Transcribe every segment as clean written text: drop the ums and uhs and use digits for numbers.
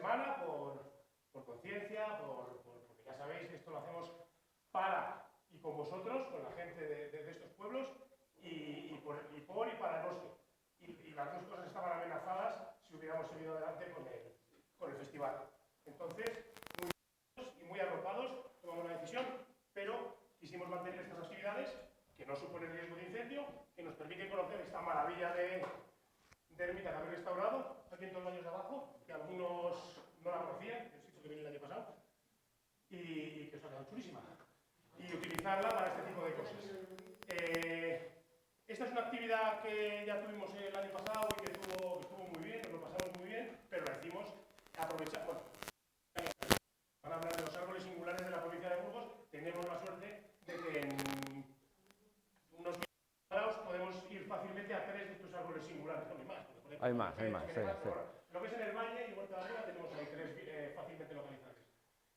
semana, por conciencia, porque ya sabéis que esto lo hacemos para y con vosotros, con la gente de estos pueblos, y para el bosque. Y las dos cosas estaban amenazadas si hubiéramos seguido adelante con el festival. Entonces, muy y muy arropados, tomamos la decisión, pero quisimos mantener estas actividades que no suponen riesgo de incendio, que nos permiten conocer esta maravilla de ermita que habéis restaurado, aquí en todos los años de abajo, que algunos no la conocían, que os he dicho que vine el año pasado, y que os ha quedado chulísima. Y utilizarla para este tipo de cosas. Esta es una actividad que ya tuvimos el año pasado y que estuvo muy bien, nos lo pasamos muy bien, pero la hicimos aprovechar. Bueno, van a hablar de los árboles singulares de la provincia de Burgos. Tenemos la suerte de que en unos minutos podemos ir fácilmente a 3 de estos árboles singulares. No hay más. Hay más, sí. Bueno, lo que es en el valle y Huerta de Arriba tenemos ahí 3 fácilmente localizables.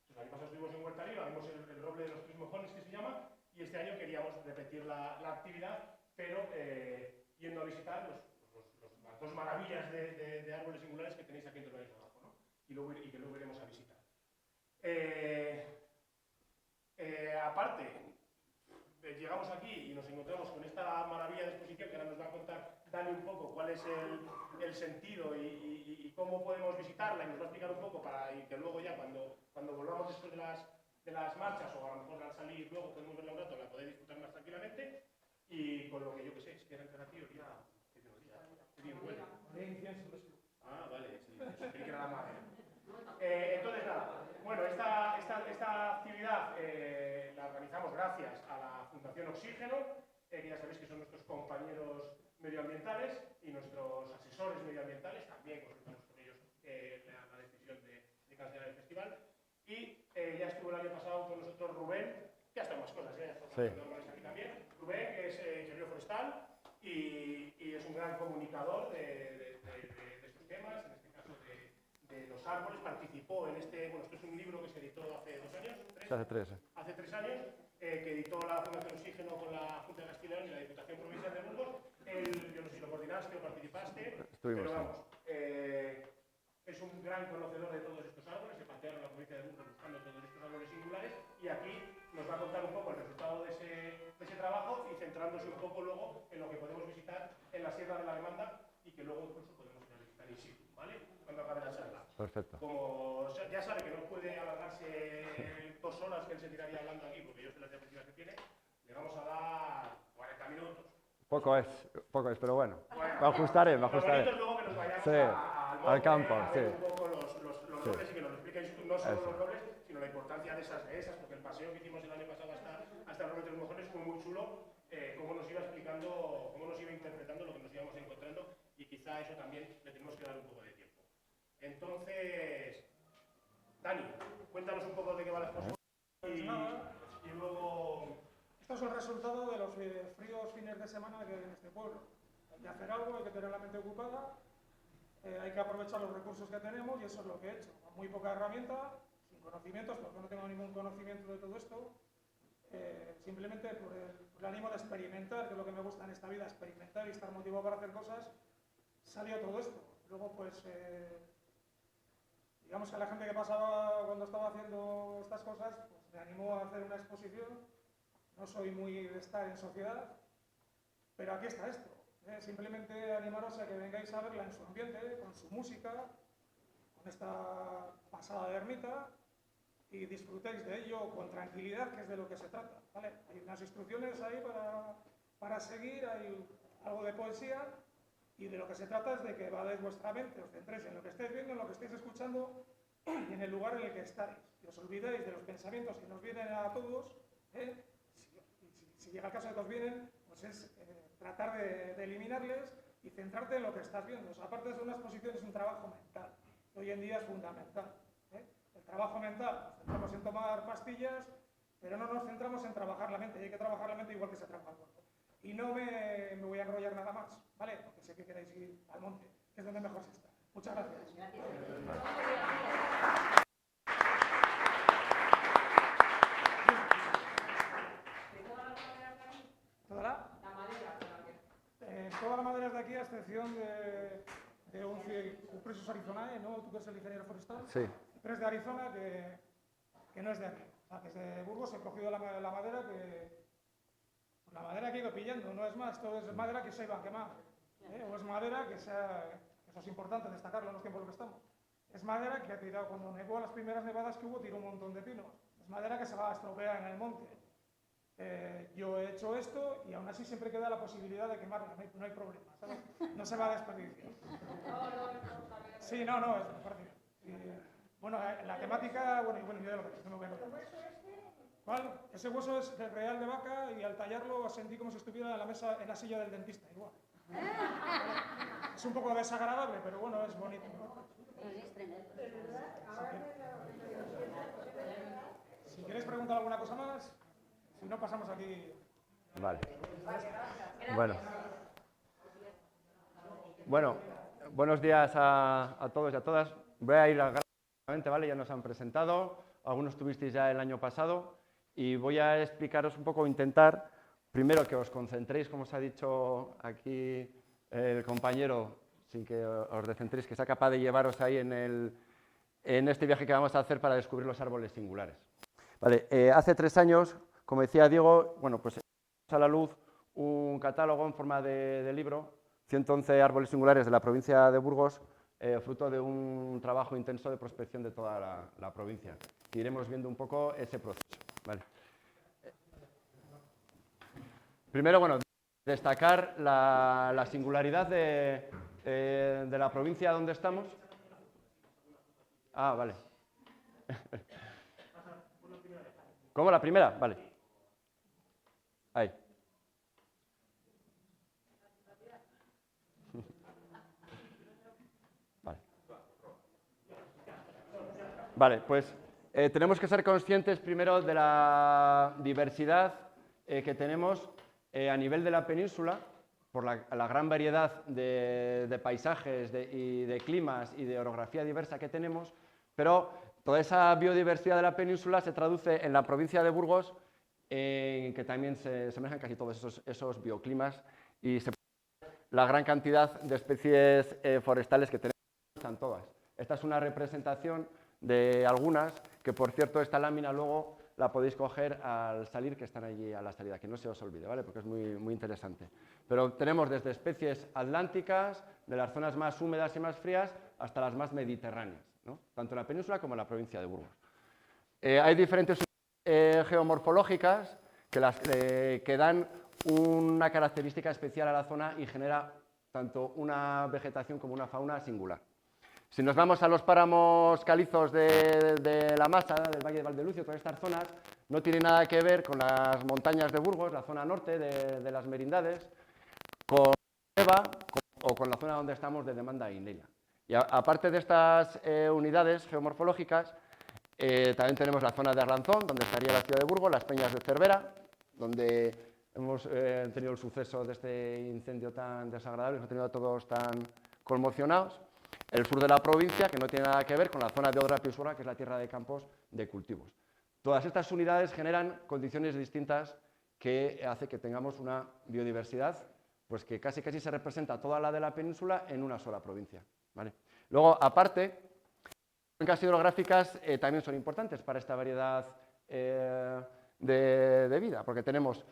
Entonces, el año pasado estuvimos en Huerta de Arriba, vimos el roble de los 3 mojones que se llama, y este año queríamos repetir la actividad, pero yendo a visitar las 2 maravillas de árboles singulares que tenéis aquí en Torrellas de abajo, ¿no? Y que luego iremos a visitar. Aparte, llegamos aquí y nos encontramos con esta maravilla de exposición que ahora nos va a contar Dani un poco cuál es el sentido y cómo podemos visitarla, y nos va a explicar un poco y que luego ya cuando volvamos después de las marchas, o a lo mejor al salir luego podemos verla un rato, la podéis disfrutar más tranquilamente, y con lo que yo que sé, si quieren entrar aquí, que bien huele. Ah, vale, sí, creí que era la madre. Entonces nada, bueno, esta actividad la organizamos gracias a la Fundación Oxígeno, que ya sabéis que son nuestros compañeros medioambientales y nuestros asesores medioambientales, también consultamos con ellos la decisión de cancelar el festival. Y ya estuvo el año pasado con nosotros Rubén, que ha estado más cosas, sí. Aquí también. Rubén, que es ingeniero forestal y es un gran comunicador de estos temas, en este caso de los árboles. Participó en esto es un libro que se editó hace 2 años, 3. Hace 3. Hace 3 años, que editó la Fundación Oxígeno con la Junta de Castilla y León y la Diputación Provincial de Burgos. Yo no sé si lo coordinaste o participaste, pero vamos, es un gran conocedor de todos estos árboles. Se pasearon en la provincia de Burgos buscando todos estos árboles singulares, y aquí nos va a contar un poco el resultado de ese trabajo, y centrándose un poco luego en lo que podemos visitar en la Sierra de la Demanda, y que luego incluso podemos ir a visitar in situ, ¿vale? Cuando acabe la charla. Perfecto. Como ya sabe que no puede alargarse 2 horas que él se tiraría hablando aquí, porque yo sé las diapositivas que tiene, le vamos a dar 40 minutos. Poco es, pero bueno. Me ajustaré. Lo bonito es luego que nos vayamos al campo, a ver un poco los robles, y que nos expliquéis no solo los robles, sino la importancia de esas, porque el paseo que hicimos el año pasado hasta el roble de los mojones fue muy chulo, cómo nos iba explicando, cómo nos iba interpretando lo que nos íbamos encontrando, y quizá eso también le tenemos que dar un poco de tiempo. Entonces, Dani, cuéntanos un poco de qué va la exposición y luego... Esto es el resultado de los fríos fines de semana que hay en este pueblo. Hay que hacer algo, hay que tener la mente ocupada, hay que aprovechar los recursos que tenemos, y eso es lo que he hecho. Con muy poca herramienta, sin conocimientos, porque no tengo ningún conocimiento de todo esto, simplemente por el ánimo de experimentar, que es lo que me gusta en esta vida, experimentar y estar motivado para hacer cosas, salió todo esto. Luego, pues, digamos que la gente que pasaba cuando estaba haciendo estas cosas, pues me animó a hacer una exposición. No soy muy de estar en sociedad, pero aquí está esto. Simplemente animaros a que vengáis a verla en su ambiente, con su música, con esta pasada de ermita, y disfrutéis de ello con tranquilidad, que es de lo que se trata, ¿vale? Hay unas instrucciones ahí para seguir, hay algo de poesía, y de lo que se trata es de que vayáis vuestra mente, os centréis en lo que estáis viendo, en lo que estáis escuchando, y en el lugar en el que estáis. Y os olvidéis de los pensamientos que nos vienen a todos, si llega el caso de que os vienen, pues es tratar de eliminarles y centrarte en lo que estás viendo. O sea, aparte de ser una exposición, es un trabajo mental, que hoy en día es fundamental. El trabajo mental, nos centramos en tomar pastillas, pero no nos centramos en trabajar la mente, y hay que trabajar la mente igual que se trabaja el cuerpo. Y no me voy a enrollar nada más, ¿vale? Porque sé que queréis ir al monte, que es donde mejor se está. Muchas gracias. ¿Toda la madera de aquí, a excepción de un Cupressus arizonae, ¿no? Tú que eres el ingeniero forestal. Sí. Pero es de Arizona, que no es de aquí. O sea, que es de Burgos, he cogido la madera que he ido pillando, no es más. Todo es madera que se iba a quemar. O es madera que eso es importante destacarlo en los tiempos en los que estamos. Es madera que ha tirado, cuando nevó las primeras nevadas que hubo, tiró un montón de pinos. Es madera que se va a estropear en el monte. Yo he hecho esto y aún así siempre queda la posibilidad de quemarla, no hay problema, ¿sabes? No se va a desperdiciar. Sí, no, es fácil. Bueno, la temática, bueno, yo ya lo que no me voy a contar. ¿Cuál? Ese hueso es del real de vaca y al tallarlo sentí como si estuviera en la silla del dentista, igual. Es un poco desagradable, pero bueno, es bonito. Si queréis preguntar alguna cosa más, si no pasamos aquí. Vale. Bueno, buenos días a todos y a todas. Voy a ir rápidamente, ¿vale? Ya nos han presentado, algunos tuvisteis ya el año pasado y voy a explicaros un poco, intentar, primero que os concentréis, como os ha dicho aquí el compañero, sin que os descentréis, que sea capaz de llevaros ahí en este viaje que vamos a hacer para descubrir los árboles singulares. Vale, hace 3 años, como decía Diego, bueno, pues a la luz un catálogo en forma de libro, 111 árboles singulares de la provincia de Burgos, fruto de un trabajo intenso de prospección de toda la provincia. Iremos viendo un poco ese proceso. Vale. Primero, bueno, destacar la singularidad de la provincia donde estamos. Ah, vale. ¿Cómo la primera? Vale. Ahí. Vale, pues tenemos que ser conscientes primero de la diversidad que tenemos a nivel de la península, por la gran variedad de paisajes y de climas y de orografía diversa que tenemos, pero toda esa biodiversidad de la península se traduce en la provincia de Burgos, en que también se semejan casi todos esos bioclimas y la gran cantidad de especies forestales que tenemos, están todas. Esta es una representación de algunas, que por cierto esta lámina luego la podéis coger al salir, que están allí a la salida, que no se os olvide, ¿vale? Porque es muy interesante. Pero tenemos desde especies atlánticas, de las zonas más húmedas y más frías, hasta las más mediterráneas, ¿no? Tanto en la península como en la provincia de Burgos. Hay diferentes geomorfológicas que dan una característica especial a la zona y genera tanto una vegetación como una fauna singular. Si nos vamos a los páramos calizos de la Masa, del Valle de Valdelucio, todas estas zonas, no tiene nada que ver con las montañas de Burgos, la zona norte de las Merindades, con Eva o con la zona donde estamos de Demanda e Inella. Y aparte de estas unidades geomorfológicas, también tenemos la zona de Arlanzón, donde estaría la ciudad de Burgos, las Peñas de Cervera, donde hemos tenido el suceso de este incendio tan desagradable, nos ha tenido a todos tan conmocionados. El sur de la provincia, que no tiene nada que ver con la zona de Odra Pisuerga, que es la tierra de campos de cultivos. Todas estas unidades generan condiciones distintas que hace que tengamos una biodiversidad pues que casi se representa toda la de la península en una sola provincia, ¿vale? Luego, aparte, las cuencas hidrográficas también son importantes para esta variedad de vida, porque tenemos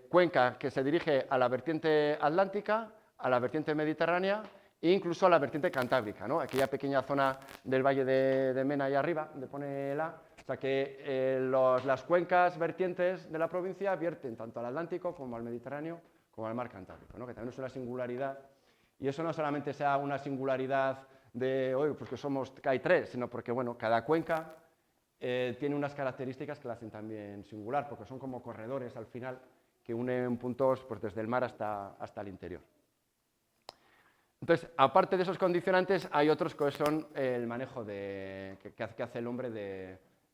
cuenca que se dirige a la vertiente atlántica, a la vertiente mediterránea e incluso a la vertiente cantábrica, ¿no? Aquella pequeña zona del valle de Mena ahí arriba, donde pone la, o sea que las cuencas vertientes de la provincia vierten tanto al Atlántico como al Mediterráneo como al mar Cantábrico, ¿no? Que también es una singularidad, y eso no solamente sea una singularidad de, oye, pues que hay 3, sino porque, bueno, cada cuenca tiene unas características que la hacen también singular, porque son como corredores al final que unen puntos pues, desde el mar hasta el interior. Entonces, aparte de esos condicionantes, hay otros que son el manejo que hace el hombre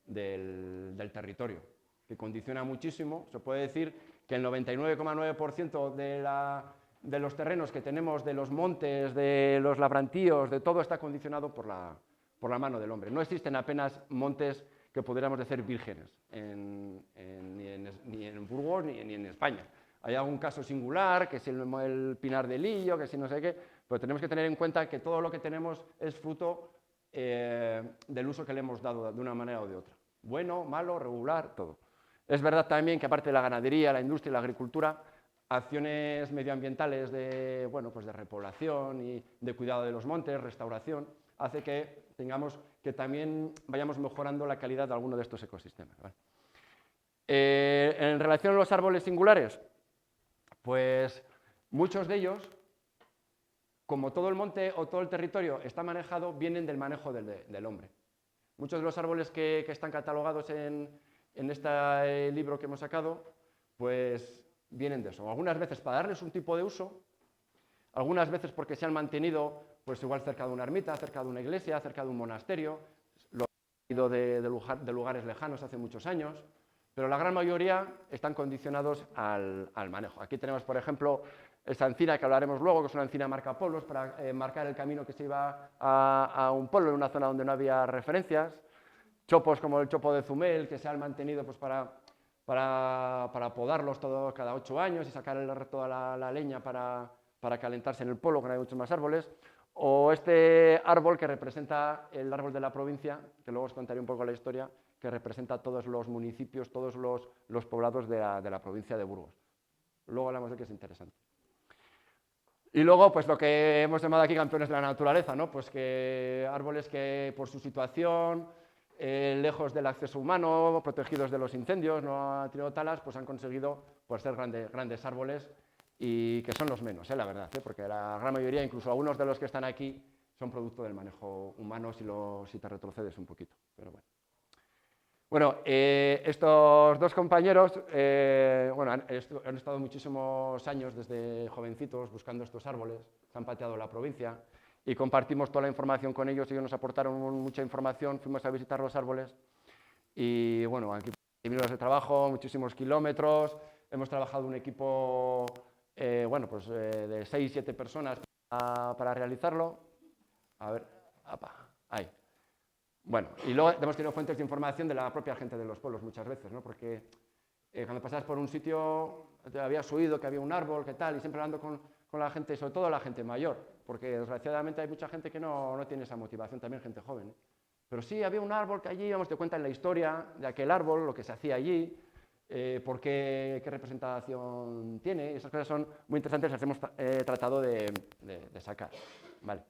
del territorio, que condiciona muchísimo. Se puede decir que el 99,9% de los terrenos que tenemos, de los montes, de los labrantíos, de todo está condicionado por la mano del hombre. No existen apenas montes que pudiéramos decir vírgenes, ni en Burgos ni en España. Hay algún caso singular, que es el pinar de Lillo, que si no sé qué, pero tenemos que tener en cuenta que todo lo que tenemos es fruto del uso que le hemos dado de una manera o de otra. Bueno, malo, regular, todo. Es verdad también que aparte de la ganadería, la industria y la agricultura, acciones medioambientales de, bueno, pues de repoblación y de cuidado de los montes, restauración, hace que tengamos que también vayamos mejorando la calidad de alguno de estos ecosistemas, ¿vale? En relación a los árboles singulares, pues muchos de ellos, como todo el monte o todo el territorio está manejado, vienen del manejo del hombre. Muchos de los árboles que están catalogados en este libro que hemos sacado, pues vienen de eso. Algunas veces para darles un tipo de uso, algunas veces porque se han mantenido, pues igual cerca de una ermita, cerca de una iglesia, cerca de un monasterio, lo han ido de lugares lejanos hace muchos años, pero la gran mayoría están condicionados al manejo. Aquí tenemos, por ejemplo, esta encina que hablaremos luego, que es una encina marcapolos, para marcar el camino que se iba a un pueblo, en una zona donde no había referencias. Chopos como el chopo de Zumel, que se han mantenido pues, para podarlos cada 8 años y sacar toda la leña para calentarse en el pueblo, que no hay muchos más árboles. O este árbol que representa el árbol de la provincia, que luego os contaré un poco la historia, que representa todos los municipios, todos los poblados de la provincia de Burgos. Luego hablamos de que es interesante. Y luego, pues lo que hemos llamado aquí campeones de la naturaleza, ¿no? Pues que árboles que por su situación, lejos del acceso humano, protegidos de los incendios, no han tenido talas, pues han conseguido pues, ser grandes árboles y que son los menos, la verdad, porque la gran mayoría, incluso algunos de los que están aquí, son producto del manejo humano si te retrocedes un poquito, pero bueno. Bueno, estos dos compañeros bueno, han estado muchísimos años desde jovencitos buscando estos árboles, se han pateado la provincia y compartimos toda la información con ellos, ellos nos aportaron mucha información, fuimos a visitar los árboles y bueno, aquí minutos de trabajo, muchísimos kilómetros, hemos trabajado un equipo bueno, pues, de 6-7 personas para realizarlo. A ver, ahí. Bueno, y luego hemos tenido fuentes de información de la propia gente de los pueblos muchas veces, ¿no? Porque cuando pasabas por un sitio te habías oído que había un árbol, que tal, y siempre hablando con la gente, sobre todo la gente mayor, porque desgraciadamente hay mucha gente que no tiene esa motivación, también gente joven, ¿eh? Pero sí, había un árbol que allí, vamos, te cuentan la historia de aquel árbol, lo que se hacía allí, qué representación tiene, y esas cosas son muy interesantes, las hemos tratado de sacar. Vale.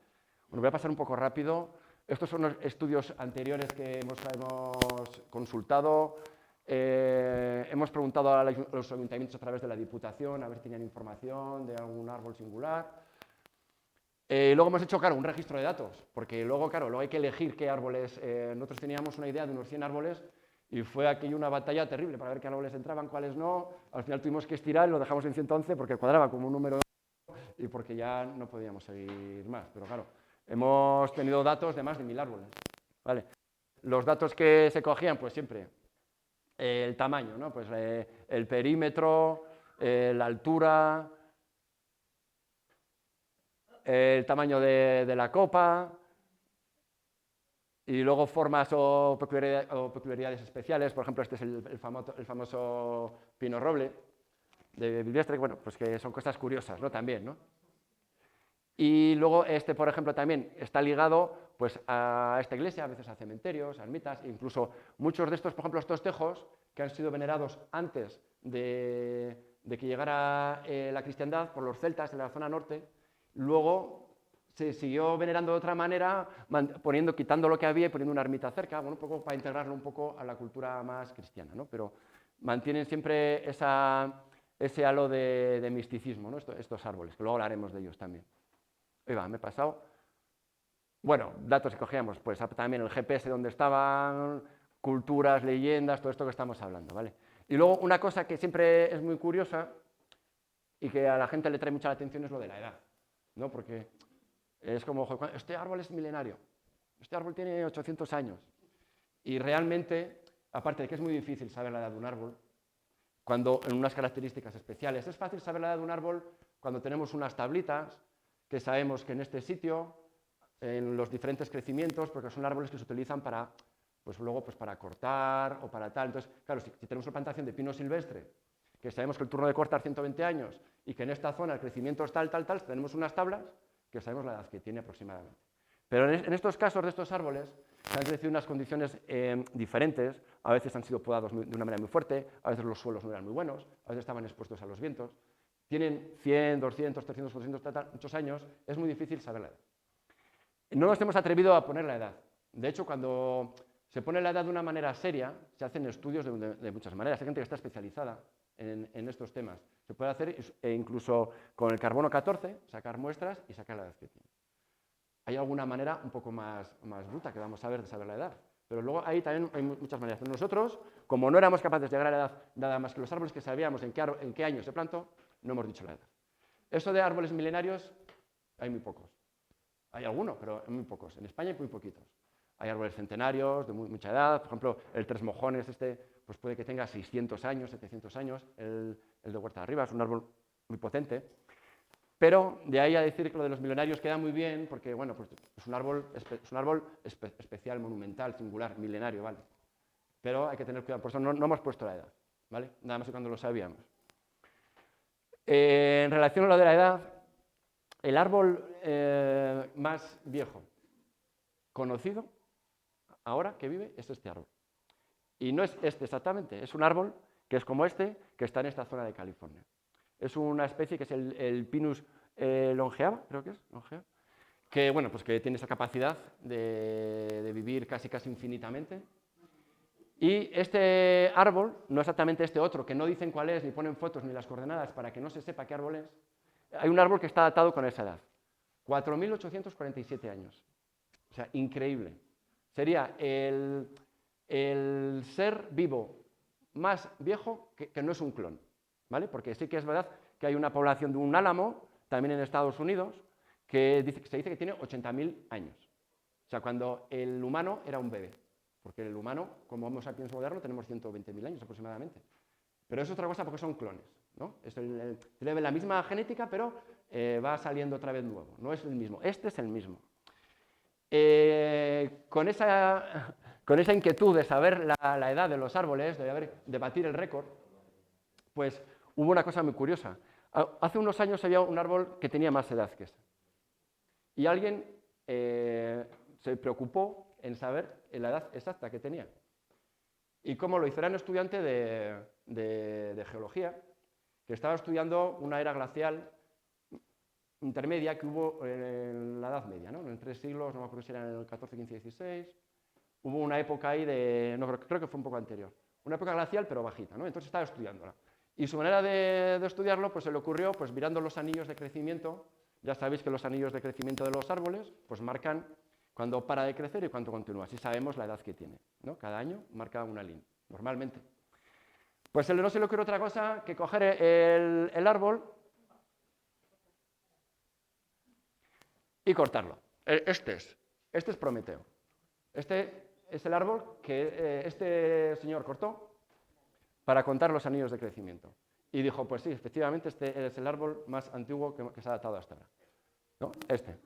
Bueno, voy a pasar un poco rápido. Estos son los estudios anteriores que hemos consultado. Hemos preguntado a los ayuntamientos a través de la Diputación a ver si tenían información de algún árbol singular. Luego hemos hecho, claro, un registro de datos, porque luego, claro, luego hay que elegir qué árboles. Nosotros teníamos una idea de unos 100 árboles y fue aquello una batalla terrible para ver qué árboles entraban, cuáles no. Al final tuvimos que estirar y lo dejamos en 111 porque cuadraba como un número y porque ya no podíamos seguir más, pero claro. Hemos tenido datos de más de 1000 árboles. ¿Vale? Los datos que se cogían, pues siempre el tamaño, ¿no? Pues, el perímetro, la altura, el tamaño de la copa y luego formas o peculiaridades especiales. Por ejemplo, este es el famoso pino roble de Bilvestre, bueno, pues que son cosas curiosas, ¿no? También, ¿no? Y luego este, por ejemplo, también está ligado pues, a esta iglesia, a veces a cementerios, a ermitas, incluso muchos de estos, por ejemplo, estos tejos que han sido venerados antes de que llegara la cristiandad por los celtas en la zona norte, luego se siguió venerando de otra manera, quitando lo que había y poniendo una ermita cerca, bueno, un poco para integrarlo un poco a la cultura más cristiana, ¿no? Pero mantienen siempre ese halo de misticismo, ¿no? Estos árboles, que luego hablaremos de ellos también. Ahí va, me he pasado. Bueno, datos que cogíamos, pues también el GPS donde estaban, culturas, leyendas, todo esto que estamos hablando, ¿vale? Y luego una cosa que siempre es muy curiosa y que a la gente le trae mucha la atención es lo de la edad, ¿no? Porque es como, este árbol es milenario, este árbol tiene 800 años. Y realmente, aparte de que es muy difícil saber la edad de un árbol, cuando en unas características especiales, es fácil saber la edad de un árbol cuando tenemos unas tablitas que sabemos que en este sitio, en los diferentes crecimientos, porque son árboles que se utilizan para, pues luego, pues para cortar o para tal. Entonces, claro, si tenemos una plantación de pino silvestre que sabemos que el turno de corta es 120 años y que en esta zona el crecimiento es tal, tenemos unas tablas que sabemos la edad que tiene aproximadamente. Pero en estos casos de estos árboles se han crecido en unas condiciones diferentes, a veces han sido podados de una manera muy fuerte, a veces los suelos no eran muy buenos, a veces estaban expuestos a los vientos, tienen 100, 200, 300, 400, muchos años, es muy difícil saber la edad. No nos hemos atrevido a poner la edad. De hecho, cuando se pone la edad de una manera seria, se hacen estudios de muchas maneras. Hay gente que está especializada en estos temas. Se puede hacer incluso con el carbono 14, sacar muestras y sacar la edad que tiene. Hay alguna manera un poco más bruta que vamos a ver de saber la edad. Pero luego ahí también hay muchas maneras. Pero nosotros, como no éramos capaces de llegar a la edad, nada más que los árboles que sabíamos en qué año se plantó, no hemos dicho la edad. Eso de árboles milenarios, hay muy pocos. Hay algunos, pero muy pocos. En España hay muy poquitos. Hay árboles centenarios de mucha edad. Por ejemplo, el Tres Mojones, pues puede que tenga 600 años, 700 años. El de Huerta de Arriba es un árbol muy potente. Pero de ahí a decir que lo de los milenarios queda muy bien, porque bueno, pues es un árbol especial, monumental, singular, milenario, ¿vale? Pero hay que tener cuidado, por eso no hemos puesto la edad, ¿vale? Nada más que cuando lo sabíamos. En relación a lo de la edad, el árbol más viejo conocido ahora que vive es este árbol. Y no es este exactamente, es un árbol que es como este, que está en esta zona de California. Es una especie que es el Pinus longeava, creo que es, longeava, que, bueno, pues que tiene esa capacidad de vivir casi infinitamente. Y este árbol, no exactamente este otro, que no dicen cuál es, ni ponen fotos ni las coordenadas para que no se sepa qué árbol es, hay un árbol que está datado con esa edad, 4.847 años. O sea, increíble. Sería el ser vivo más viejo que no es un clon, ¿vale? Porque sí que es verdad que hay una población de un álamo, también en Estados Unidos, que se dice que tiene 80.000 años. O sea, cuando el humano era un bebé. Porque el humano, como Homo sapiens moderno, tenemos 120.000 años aproximadamente. Pero es otra cosa porque son clones, ¿no? Tiene la misma genética, pero va saliendo otra vez nuevo. No es el mismo. Este es el mismo. Con esa inquietud de saber la edad de los árboles, de batir el récord, pues hubo una cosa muy curiosa. Hace unos años había un árbol que tenía más edad que este. Y alguien se preocupó en saber la edad exacta que tenía. ¿Y cómo lo hizo? Era un estudiante de geología que estaba estudiando una era glacial intermedia que hubo en la Edad Media, ¿no? En 3 siglos, no me acuerdo si era en el 14, 15, 16. Hubo una época ahí no, creo que fue un poco anterior. Una época glacial, pero bajita, ¿no? Entonces estaba estudiándola. Y su manera de estudiarlo, pues se le ocurrió, pues mirando los anillos de crecimiento. Ya sabéis que los anillos de crecimiento de los árboles, pues marcan cuando para de crecer y cuánto continúa. Así sabemos la edad que tiene, ¿no? Cada año marca una línea, normalmente. Pues no se le ocurre otra cosa que coger el árbol y cortarlo. Este es Prometeo. Este es el árbol que este señor cortó para contar los anillos de crecimiento. Y dijo, pues sí, efectivamente, este es el árbol más antiguo que se ha datado hasta ahora, ¿no? Este.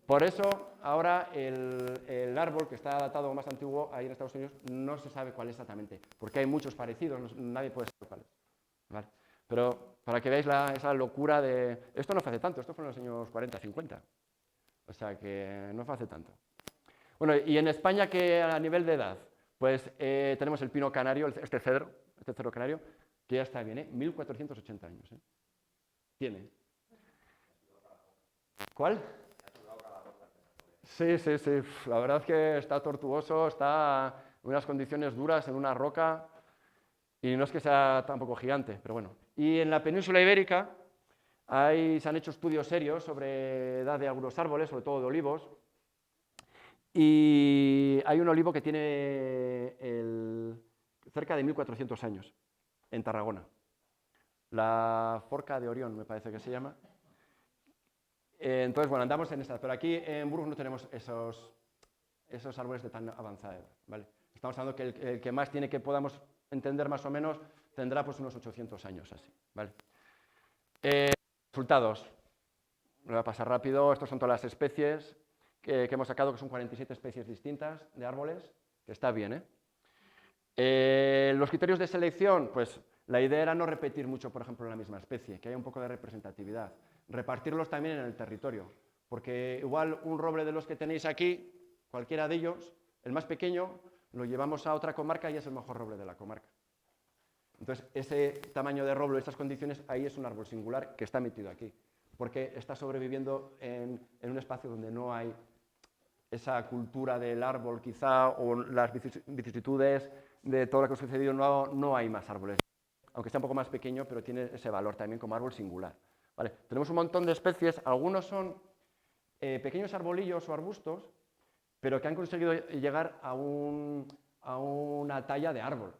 Por eso, ahora el árbol que está datado más antiguo ahí en Estados Unidos no se sabe cuál es exactamente, porque hay muchos parecidos, nadie puede saber cuál es, ¿vale? Pero para que veáis esa locura de... Esto no fue hace tanto, esto fue en los años 40, 50. O sea que no fue hace tanto. Bueno, y en España, que a nivel de edad, pues tenemos el pino canario, este cedro canario, que ya está bien, 1480 años. Tiene. ¿Cuál? Sí. La verdad es que está tortuoso, está en unas condiciones duras, en una roca, y no es que sea tampoco gigante, pero bueno. Y en la península ibérica se han hecho estudios serios sobre edad de algunos árboles, sobre todo de olivos, y hay un olivo que tiene cerca de 1400 años, en Tarragona. La Forca de Orión, me parece que se llama. Entonces, bueno, andamos en esta, pero aquí en Burgos no tenemos esos árboles de tan avanzada edad, ¿vale? Estamos hablando que el que más tiene que podamos entender más o menos tendrá pues unos 800 años así, ¿vale? Resultados. Me voy a pasar rápido. Estas son todas las especies que hemos sacado, que son 47 especies distintas de árboles, que está bien, ¿eh? Los criterios de selección, pues La idea era no repetir mucho, por ejemplo, en la misma especie, que haya un poco de representatividad. Repartirlos también en el territorio, porque igual un roble de los que tenéis aquí, cualquiera de ellos, el más pequeño, lo llevamos a otra comarca y es el mejor roble de la comarca. Entonces, ese tamaño de roble, estas condiciones, ahí es un árbol singular que está metido aquí, porque está sobreviviendo en un espacio donde no hay esa cultura del árbol, quizá, o las vicisitudes de todo lo que ha sucedido, no hay más árboles. Aunque sea un poco más pequeño, pero tiene ese valor también como árbol singular. ¿Vale? Tenemos un montón de especies, algunos son pequeños arbolillos o arbustos, pero que han conseguido llegar a una talla de árbol.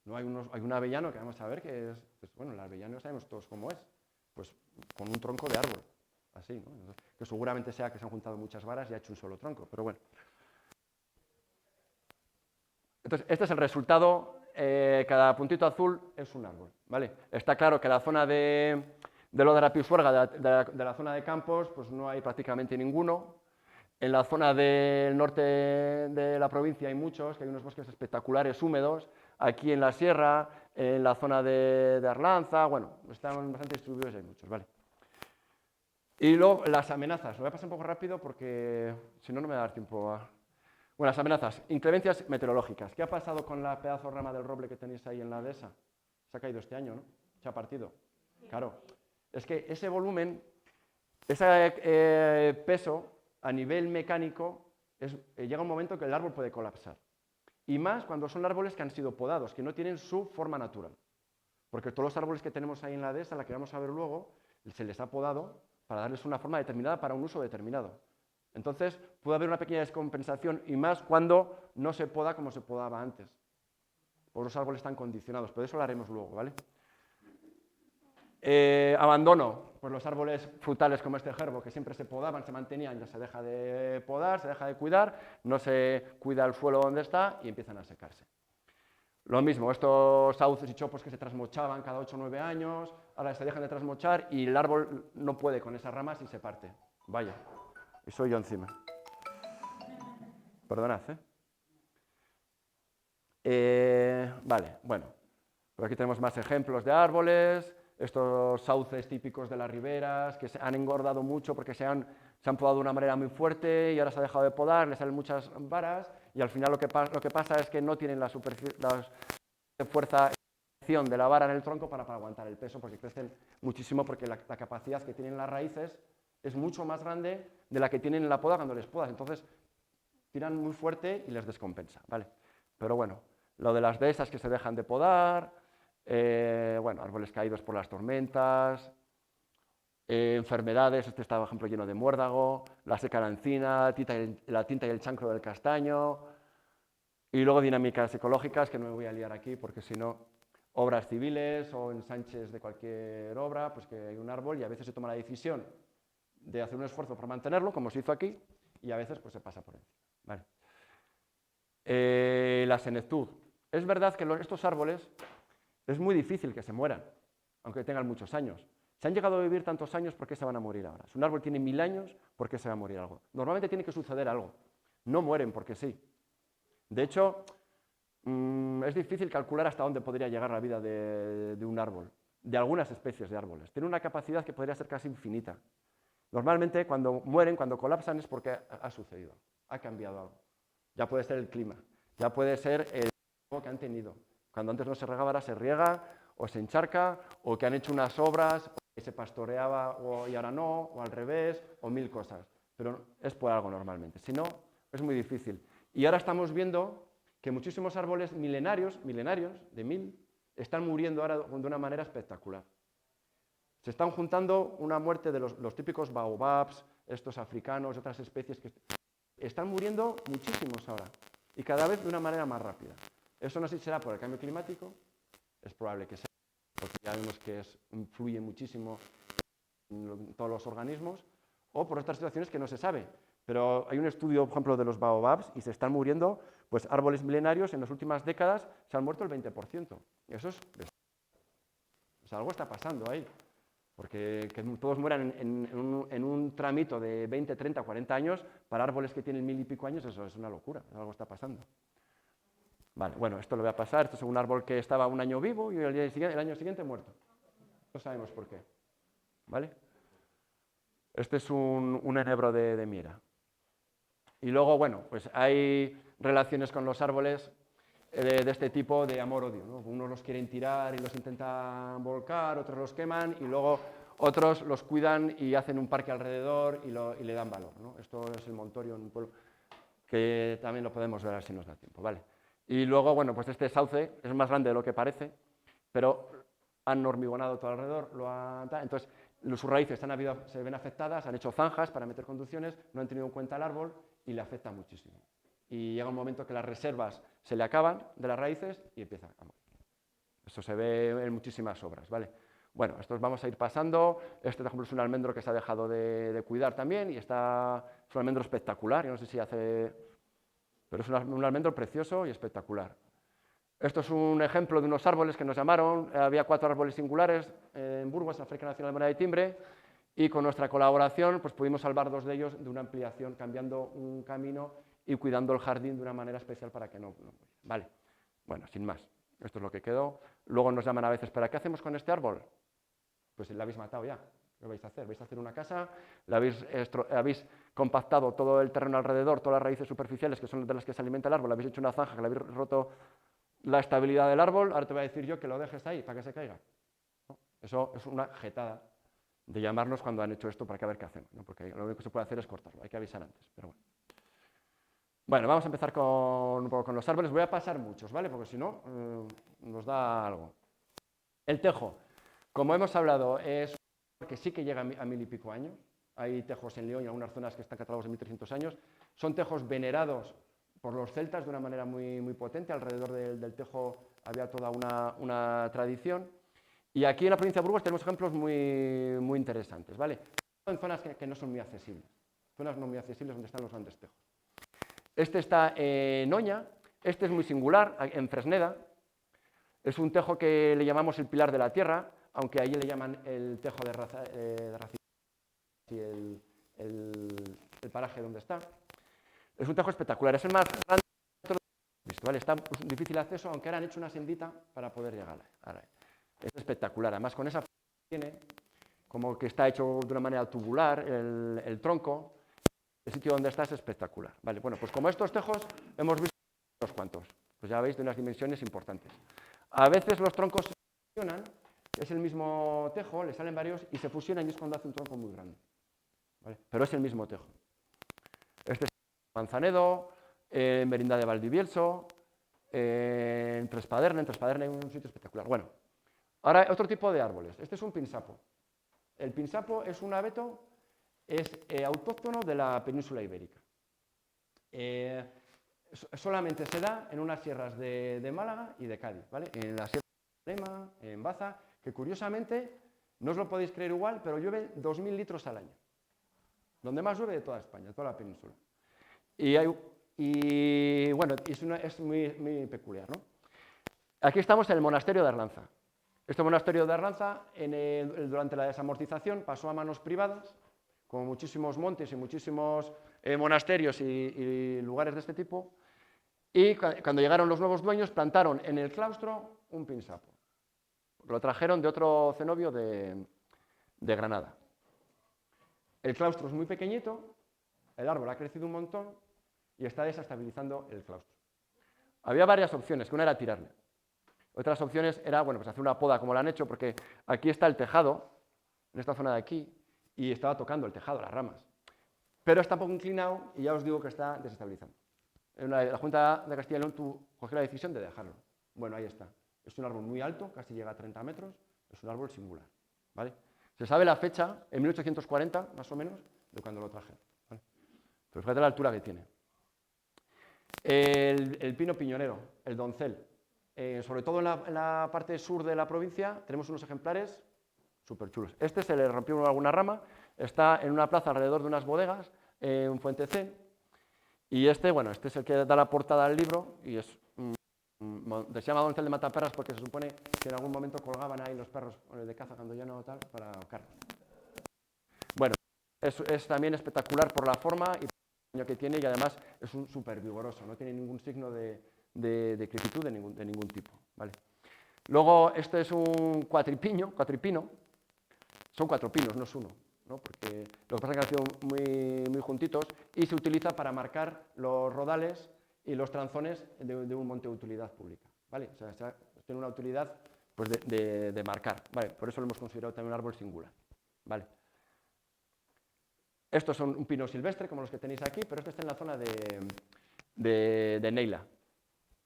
¿No? Hay un avellano que vamos a ver que es, pues, bueno, el avellano sabemos todos cómo es, pues con un tronco de árbol, así, ¿no? Que seguramente sea que se han juntado muchas varas y ha hecho un solo tronco, pero bueno. Entonces, este es el resultado, cada puntito azul es un árbol, ¿vale? Está claro que la zona de Lodera Pisuerga, de la zona de Campos, pues no hay prácticamente ninguno. En la zona del norte de la provincia hay muchos, que hay unos bosques espectaculares húmedos. Aquí en la sierra, en la zona de Arlanza, bueno, están bastante distribuidos y hay muchos, ¿vale? Y luego las amenazas. Lo voy a pasar un poco rápido porque si no, no me va a dar tiempo a... Bueno, las amenazas. Inclemencias meteorológicas. ¿Qué ha pasado con la pedazo rama del roble que tenéis ahí en la dehesa? Se ha caído este año, ¿no? Se ha partido. Claro. Es que ese volumen, ese peso, a nivel mecánico, llega un momento que el árbol puede colapsar. Y más cuando son árboles que han sido podados, que no tienen su forma natural. Porque todos los árboles que tenemos ahí en la dehesa, la que vamos a ver luego, se les ha podado para darles una forma determinada para un uso determinado. Entonces, puede haber una pequeña descompensación, y más cuando no se poda como se podaba antes. Porque los árboles están condicionados, pero eso lo haremos luego, ¿vale? Abandono, pues los árboles frutales como este gerbo, que siempre se podaban, se mantenían, ya se deja de podar, se deja de cuidar, no se cuida el suelo donde está y empiezan a secarse. Lo mismo, estos sauces y chopos que se trasmochaban cada 8 o 9 años, ahora se dejan de trasmochar y el árbol no puede con esas ramas y se parte. Vaya, y soy yo encima. Perdonad, vale, bueno, por aquí tenemos más ejemplos de árboles. Estos sauces típicos de las riberas, que se han engordado mucho porque se han podado de una manera muy fuerte y ahora se ha dejado de podar, les salen muchas varas y al final lo que pasa es que no tienen la fuerza de la vara en el tronco para aguantar el peso, porque crecen muchísimo, porque la capacidad que tienen las raíces es mucho más grande de la que tienen en la poda cuando les podas. Entonces tiran muy fuerte y les descompensa, ¿vale? Pero bueno, lo de las dehesas que se dejan de podar, bueno, árboles caídos por las tormentas, enfermedades, este está, por ejemplo, lleno de muérdago, la seca de la encina, la tinta y el chancro del castaño, y luego dinámicas ecológicas, que no me voy a liar aquí, porque si no, obras civiles o ensanches de cualquier obra, pues que hay un árbol y a veces se toma la decisión de hacer un esfuerzo por mantenerlo, como se hizo aquí, y a veces pues se pasa por encima, ¿vale? La senectud. Es verdad que estos árboles es muy difícil que se mueran, aunque tengan muchos años. Si han llegado a vivir tantos años, ¿por qué se van a morir ahora? Si un árbol tiene 1000 años, ¿por qué se va a morir algo? Normalmente tiene que suceder algo. No mueren porque sí. De hecho, es difícil calcular hasta dónde podría llegar la vida de un árbol, de algunas especies de árboles. Tiene una capacidad que podría ser casi infinita. Normalmente, cuando mueren, cuando colapsan, es porque ha sucedido, ha cambiado algo. Ya puede ser el clima, ya puede ser el que han tenido. Cuando antes no se regaba, ahora se riega, o se encharca, o que han hecho unas obras, o que se pastoreaba y ahora no, o al revés, o 1000 cosas. Pero es por algo normalmente. Si no, es muy difícil. Y ahora estamos viendo que muchísimos árboles milenarios, de 1000, están muriendo ahora de una manera espectacular. Se están juntando una muerte de los típicos baobabs, estos africanos, otras especies que están muriendo muchísimos ahora, y cada vez de una manera más rápida. Eso no sé si será por el cambio climático, es probable que sea, porque ya vemos que influye muchísimo en todos los organismos, o por otras situaciones que no se sabe. Pero hay un estudio, por ejemplo, de los baobabs y se están muriendo, pues árboles milenarios en las últimas décadas se han muerto el 20%. Y eso es algo está pasando ahí. Porque que todos mueran en un tramito de 20, 30, 40 años, para árboles que tienen 1000 y pico años, eso es una locura, algo está pasando. Vale, bueno, esto lo voy a pasar. Esto es un árbol que estaba un año vivo y el año siguiente muerto. No sabemos por qué. ¿Vale? Este es un enebro de Mira. Y luego, bueno, pues hay relaciones con los árboles de este tipo de amor-odio, ¿no? Unos los quieren tirar y los intentan volcar, otros los queman y luego otros los cuidan y hacen un parque alrededor y le dan valor, ¿no? Esto es el montorio en un pueblo que también lo podemos ver si nos da tiempo, ¿vale? Y luego, bueno, pues este sauce es más grande de lo que parece, pero han hormigonado todo alrededor, entonces sus raíces se ven afectadas, han hecho zanjas para meter conducciones, no han tenido en cuenta el árbol y le afecta muchísimo. Y llega un momento que las reservas se le acaban de las raíces y empieza a morir. Esto se ve en muchísimas obras, ¿vale? Bueno, estos vamos a ir pasando. Este, por ejemplo, es un almendro que se ha dejado de cuidar también y es un almendro espectacular. Yo no sé si hace... pero es un almendro precioso y espectacular. Esto es un ejemplo de unos árboles que nos llamaron. Había 4 árboles singulares en Burgos, en la Feria Nacional de Moneda de Timbre, y con nuestra colaboración pues, pudimos salvar 2 de ellos de una ampliación, cambiando un camino y cuidando el jardín de una manera especial para que no vale. Bueno, sin más, esto es lo que quedó. Luego nos llaman a veces, ¿pero qué hacemos con este árbol? Pues la habéis matado ya. ¿Qué vais a hacer? ¿Vais a hacer una casa? Habéis compactado todo el terreno alrededor, todas las raíces superficiales, que son de las que se alimenta el árbol, habéis hecho una zanja, que le habéis roto la estabilidad del árbol, ahora te voy a decir yo que lo dejes ahí para que se caiga. ¿No? Eso es una jetada de llamarnos cuando han hecho esto para que a ver qué hacemos, ¿no? Porque lo único que se puede hacer es cortarlo, hay que avisar antes, pero bueno. Bueno, vamos a empezar un poco con los árboles. Voy a pasar muchos, ¿vale? Porque si no, nos da algo. El tejo, como hemos hablado, es un que sí que llega a 1000 y pico años. Hay tejos en León y algunas zonas que están catalogados en 1300 años. Son tejos venerados por los celtas de una manera muy, muy potente. Alrededor del tejo había toda una tradición. Y aquí en la provincia de Burgos tenemos ejemplos muy, muy interesantes, ¿vale? En zonas que no son muy accesibles. Zonas no muy accesibles donde están los grandes tejos. Este está en Oña, este es muy singular, en Fresneda. Es un tejo que le llamamos el pilar de la tierra, aunque allí le llaman el tejo de raza y el paraje donde está. Es un tejo espectacular, es el más grande visto, ¿vale? Está difícil acceso, aunque ahora han hecho una sendita para poder llegar. Es espectacular, además con esa forma que tiene, como que está hecho de una manera tubular, el tronco. El sitio donde está es espectacular. Vale, bueno, pues como estos tejos hemos visto unos cuantos, pues ya veis de unas dimensiones importantes. A veces los troncos se fusionan, es el mismo tejo, le salen varios y se fusionan y es cuando hace un tronco muy grande. ¿Vale? Pero es el mismo tejo. Este es Manzanedo, en Merinda de Valdivielso, en Trespaderne hay un sitio espectacular. Bueno, ahora otro tipo de árboles. Este es un pinsapo. El pinsapo es un abeto. Es autóctono de la península ibérica. Solamente se da en unas sierras de Málaga y de Cádiz, ¿vale? En la sierra de Lema, en Baza, que curiosamente, no os lo podéis creer igual, pero llueve 2000 litros al año. Donde más llueve de toda España, de toda la península. Y bueno, es muy, muy peculiar, ¿no? Aquí estamos en el monasterio de Arlanza. Este monasterio de Arlanza, durante la desamortización, pasó a manos privadas, como muchísimos montes y muchísimos monasterios y lugares de este tipo, y cuando llegaron los nuevos dueños plantaron en el claustro un pinsapo. Lo trajeron de otro cenobio de Granada. El claustro es muy pequeñito, el árbol ha crecido un montón y está desestabilizando el claustro. Había varias opciones, que una era tirarle. Otras opciones era, bueno, pues hacer una poda como lo han hecho, porque aquí está el tejado, en esta zona de aquí, y estaba tocando el tejado, las ramas. Pero está un poco inclinado y ya os digo que está desestabilizando. La Junta de Castilla y León cogió la decisión de dejarlo. Bueno, ahí está. Es un árbol muy alto, casi llega a 30 metros, es un árbol singular. ¿Vale? Se sabe la fecha, en 1840, más o menos, de cuando lo trajeron. ¿Vale? Pero fíjate la altura que tiene. El pino piñonero, el doncel. Sobre todo en la parte sur de la provincia tenemos unos ejemplares súper chulos. Este se le rompió alguna rama, está en una plaza alrededor de unas bodegas, en Fuentecén, y bueno, este es el que da la portada al libro, y se llama doncel de mataperras porque se supone que en algún momento colgaban ahí los perros de caza cuando ya no tal, para ahorcarlos. Bueno, es también espectacular por la forma y por el tamaño que tiene, y además es un súper vigoroso, no tiene ningún signo de de decrepitud de ningún tipo, ¿vale? Luego, este es un cuatripino, son 4 pinos, no es uno, ¿no? Porque lo que pasa es que han sido muy juntitos y se utiliza para marcar los rodales y los tranzones de un monte de utilidad pública, ¿vale? O sea, tiene una utilidad pues, de marcar, ¿vale? Por eso lo hemos considerado también un árbol singular, ¿vale? Estos son un pino silvestre, como los que tenéis aquí, pero este está en la zona de Neila,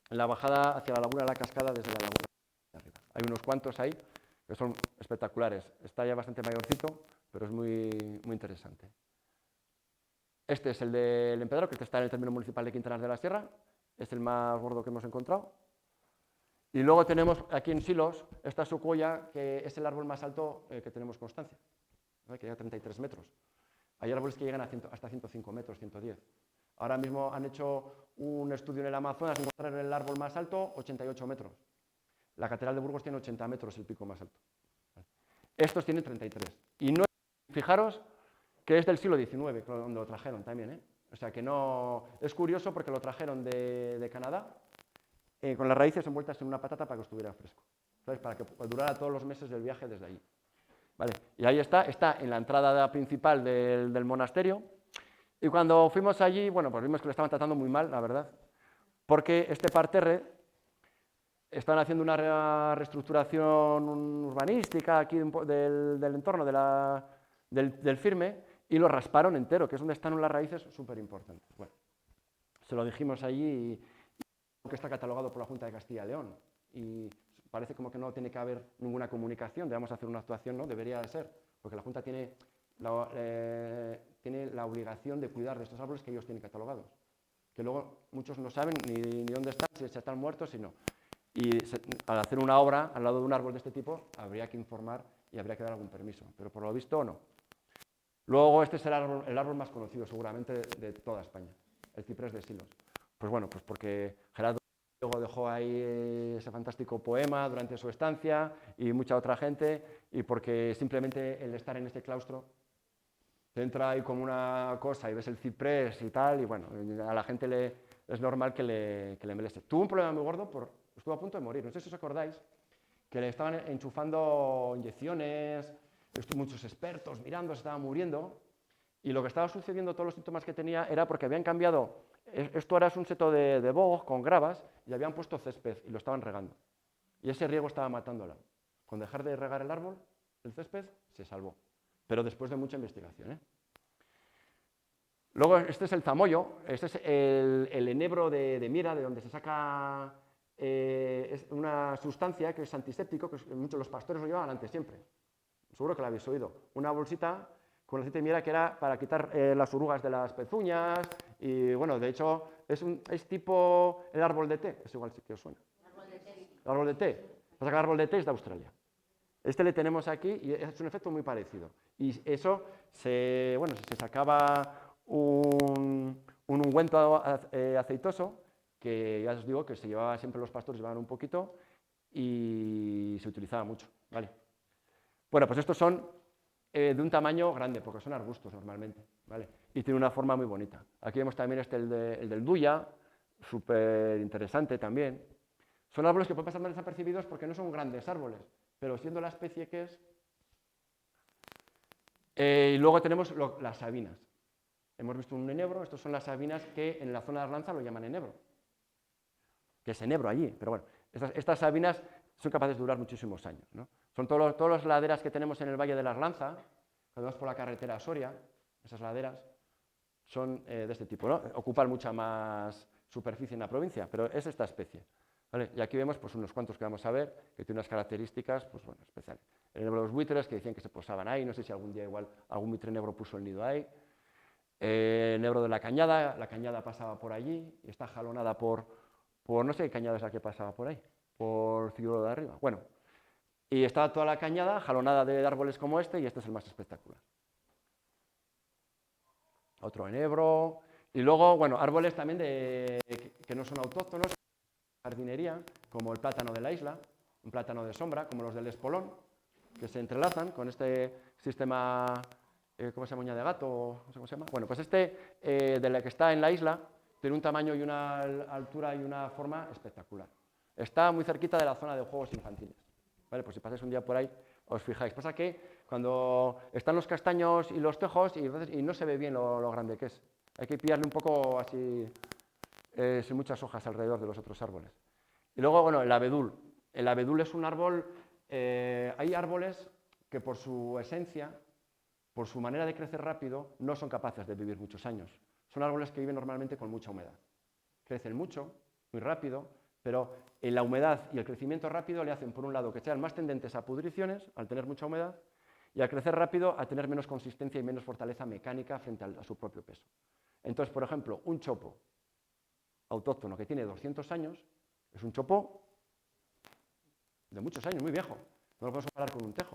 en la bajada hacia la laguna de la Cascada desde la laguna de arriba. Hay unos cuantos ahí que son espectaculares. Está ya bastante mayorcito, pero es muy interesante. Este es el del Empedro, que está en el término municipal de Quintanar de la Sierra. Es el más gordo que hemos encontrado. Y luego tenemos aquí en Silos esta secuoya, que es el árbol más alto que tenemos constancia, ¿vale? Que llega a 33 metros. Hay árboles que llegan hasta 105 metros, 110. Ahora mismo han hecho un estudio en el Amazonas, encontraron el árbol más alto, 88 metros. La Catedral de Burgos tiene 80 metros, el pico más alto. Estos tienen 33. Y no, fijaros que es del siglo XIX, donde lo trajeron también, ¿eh? O sea que no... Es curioso porque lo trajeron de Canadá con las raíces envueltas en una patata para que estuviera fresco, ¿sabes? Para que durara todos los meses del viaje desde allí. ¿Vale? Y ahí está en la entrada principal del monasterio. Y cuando fuimos allí, bueno, pues vimos que lo estaban tratando muy mal, la verdad, porque este parterre están haciendo una reestructuración urbanística aquí del entorno del firme y lo rasparon entero, que es donde están unas raíces súper importantes. Bueno, se lo dijimos allí y que está catalogado por la Junta de Castilla y León y parece como que no tiene que haber ninguna comunicación, debemos hacer una actuación, ¿no? Debería de ser, porque la Junta tiene la obligación de cuidar de estos árboles que ellos tienen catalogados, que luego muchos no saben ni dónde están, si están muertos, si no. Y al hacer una obra al lado de un árbol de este tipo, habría que informar y habría que dar algún permiso, pero por lo visto no. Luego este es el árbol más conocido seguramente de toda España, el ciprés de Silos. Pues bueno, pues porque Gerardo luego dejó ahí ese fantástico poema durante su estancia y mucha otra gente, y porque simplemente el estar en este claustro te entra ahí como una cosa y ves el ciprés y tal, y bueno, a la gente es normal que le moleste. Tuvo un problema muy gordo, estuvo a punto de morir, no sé si os acordáis, que le estaban enchufando inyecciones, muchos expertos mirando, se estaba muriendo, y lo que estaba sucediendo, todos los síntomas que tenía, era porque habían cambiado, esto era un seto de boj con gravas, y habían puesto césped, y lo estaban regando. Y ese riego estaba matándola. Con dejar de regar el árbol, el césped se salvó, pero después de mucha investigación, ¿eh? Luego, este es el zamoyo, este es el enebro de Mira, de donde se saca es una sustancia que es antiséptico, que muchos de los pastores lo llevaban antes siempre. Seguro que lo habéis oído. Una bolsita con aceite de mira que era para quitar las orugas de las pezuñas y, bueno, de hecho, es tipo el árbol de té, es igual si que os suena. El árbol de té. El árbol de té. Pasa que el árbol de té es de Australia. Este le tenemos aquí y es un efecto muy parecido. Y eso, se sacaba un ungüento aceitoso, que ya os digo que se llevaba siempre, los pastores llevaban un poquito y se utilizaba mucho, ¿vale? Bueno, pues estos son de un tamaño grande, porque son arbustos normalmente, ¿vale? Y tiene una forma muy bonita. Aquí vemos también el del duya, súper interesante también. Son árboles que pueden pasar más desapercibidos porque no son grandes árboles, pero siendo la especie que es. Y luego tenemos las sabinas. Hemos visto un enebro, estos son las sabinas que en la zona de Arlanza lo llaman enebro, que es enebro allí, pero bueno, estas sabinas son capaces de durar muchísimos años, ¿no? Son todas las laderas que tenemos en el Valle de la Arlanza, cuando vas por la carretera a Soria, esas laderas son de este tipo, ¿no? Ocupan mucha más superficie en la provincia, pero es esta especie, ¿vale? Y aquí vemos pues, unos cuantos que vamos a ver, que tienen unas características pues, bueno, especiales. El enebro de los buitres, que decían que se posaban ahí, no sé si algún día igual algún buitre negro puso el nido ahí. El enebro de la cañada pasaba por allí, y está jalonada por no sé qué cañada es la que pasaba por ahí, por Ciudad de Arriba. Bueno, y está toda la cañada jalonada de árboles como este, y este es el más espectacular. Otro enebro. Y luego, bueno, árboles también que no son autóctonos, jardinería, como el plátano de la isla, un plátano de sombra, como los del espolón, que se entrelazan con este sistema, ¿cómo se llama? Uña de gato, no sé cómo se llama. Bueno, pues de la que está en la isla, tiene un tamaño y una altura y una forma espectacular. Está muy cerquita de la zona de juegos infantiles. ¿Vale? Pues si pasáis un día por ahí, os fijáis. Pasa que cuando están los castaños y los tejos y no se ve bien lo grande que es. Hay que pillarle un poco así, sin muchas hojas alrededor de los otros árboles. Y luego, bueno, el abedul. El abedul es un árbol, hay árboles que por su esencia, por su manera de crecer rápido, no son capaces de vivir muchos años. Son árboles que viven normalmente con mucha humedad. Crecen mucho, muy rápido, pero la humedad y el crecimiento rápido le hacen, por un lado, que sean más tendentes a pudriciones, al tener mucha humedad, y al crecer rápido, a tener menos consistencia y menos fortaleza mecánica frente a su propio peso. Entonces, por ejemplo, un chopo autóctono que tiene 200 años es un chopo de muchos años, muy viejo. No lo podemos comparar con un tejo.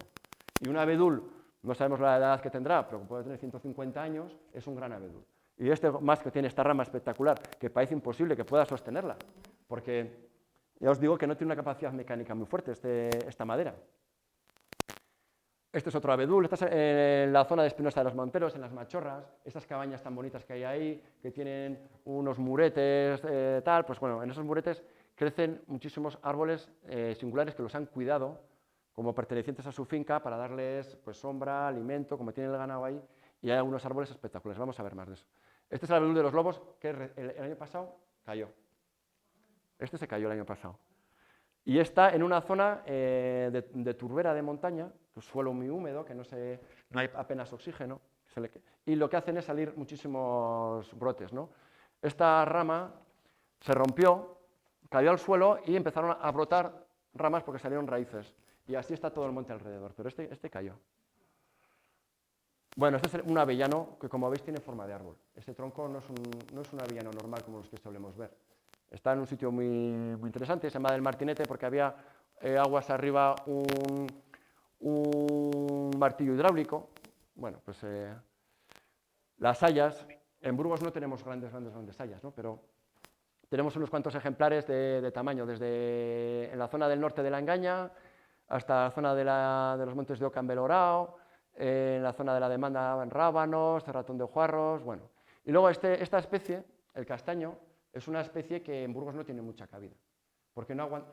Y un abedul, no sabemos la edad que tendrá, pero puede tener 150 años, es un gran abedul. Y este más que tiene esta rama espectacular, que parece imposible que pueda sostenerla, porque ya os digo que no tiene una capacidad mecánica muy fuerte esta madera. Este es otro abedul, esta es en la zona de Espinosa de los Monteros, en las Machorras, estas cabañas tan bonitas que hay ahí, que tienen unos muretes, tal, pues bueno, en esos muretes crecen muchísimos árboles singulares que los han cuidado como pertenecientes a su finca para darles pues, sombra, alimento, como tienen el ganado ahí, y hay algunos árboles espectaculares. Vamos a ver más de eso. Este es el abedul de los lobos, que el año pasado cayó. Este se cayó el año pasado. Y está en una zona de turbera de montaña, un suelo muy húmedo, que no hay apenas oxígeno, y lo que hacen es salir muchísimos brotes, ¿no? Esta rama se rompió, cayó al suelo y empezaron a brotar ramas porque salieron raíces. Y así está todo el monte alrededor, pero este cayó. Bueno, este es un avellano que, como veis, tiene forma de árbol. Este tronco no es un avellano normal como los que solemos ver. Está en un sitio muy interesante, se llama del Martinete, porque había aguas arriba un martillo hidráulico. Bueno, pues las hayas, en Burgos no tenemos grandes hayas, ¿no? Pero tenemos unos cuantos ejemplares de tamaño, desde en la zona del norte de la Engaña hasta la zona de los montes de Oca en Belorao, en la zona de la Demanda en Rábanos, Cerratón de Juarros, bueno. Y luego esta especie, el castaño, es una especie que en Burgos no tiene mucha cabida, porque no aguanta...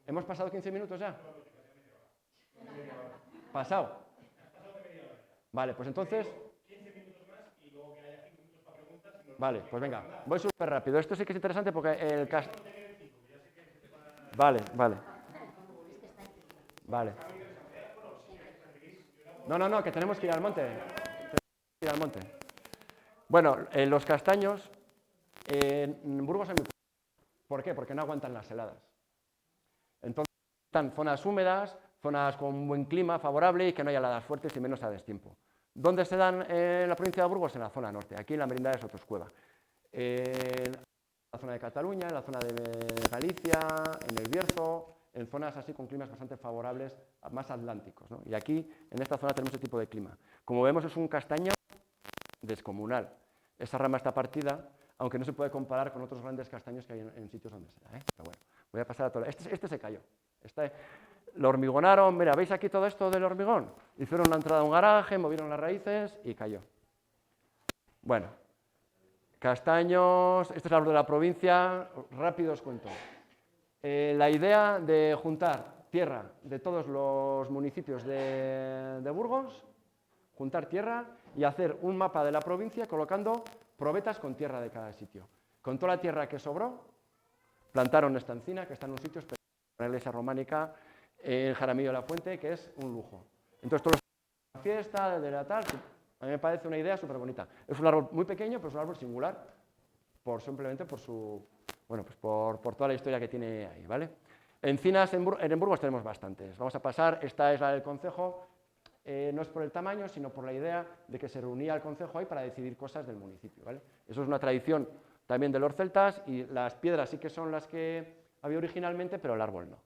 ¿Hemos pasado 15 minutos ya? ¿Pasado? Vale, pues entonces... Vale, pues venga, voy súper rápido. Esto sí que es interesante porque el castaño... Vale. No, que tenemos que ir al monte. Bueno, los castaños en Burgos hay muy pocos. ¿Por qué? Porque no aguantan las heladas. Entonces, están zonas húmedas, zonas con buen clima favorable y que no haya heladas fuertes y menos a destiempo. ¿Dónde se dan en la provincia de Burgos? En la zona norte, aquí en la Merindad de Sotoscueva. En la zona de Cataluña, en la zona de Galicia, en el Bierzo, en zonas así con climas bastante favorables, más atlánticos, ¿no? Y aquí, en esta zona, tenemos ese tipo de clima. Como vemos, es un castaño descomunal. Esa rama está partida, aunque no se puede comparar con otros grandes castaños que hay en sitios donde se da, ¿eh? Pero bueno, voy a pasar a todo. Este se cayó. Lo hormigonaron, mira, ¿veis aquí todo esto del hormigón? Hicieron una entrada a un garaje, movieron las raíces y cayó. Bueno, castaños, este es el árbol de la provincia, rápido os cuento. La idea de juntar tierra de todos los municipios de Burgos, juntar tierra y hacer un mapa de la provincia colocando probetas con tierra de cada sitio. Con toda la tierra que sobró, plantaron esta encina que está en un sitio especial, la iglesia románica, el Jaramillo de la Fuente, que es un lujo. Entonces, todos los fiesta, de la tal, a mí me parece una idea súper bonita. Es un árbol muy pequeño, pero es un árbol singular, simplemente por su, bueno, pues por toda la historia que tiene ahí, ¿vale? Encinas en Burgos tenemos bastantes. Vamos a pasar, esta es la del concejo, no es por el tamaño, sino por la idea de que se reunía el concejo ahí para decidir cosas del municipio, ¿vale? Eso es una tradición también de los celtas y las piedras sí que son las que había originalmente, pero el árbol no.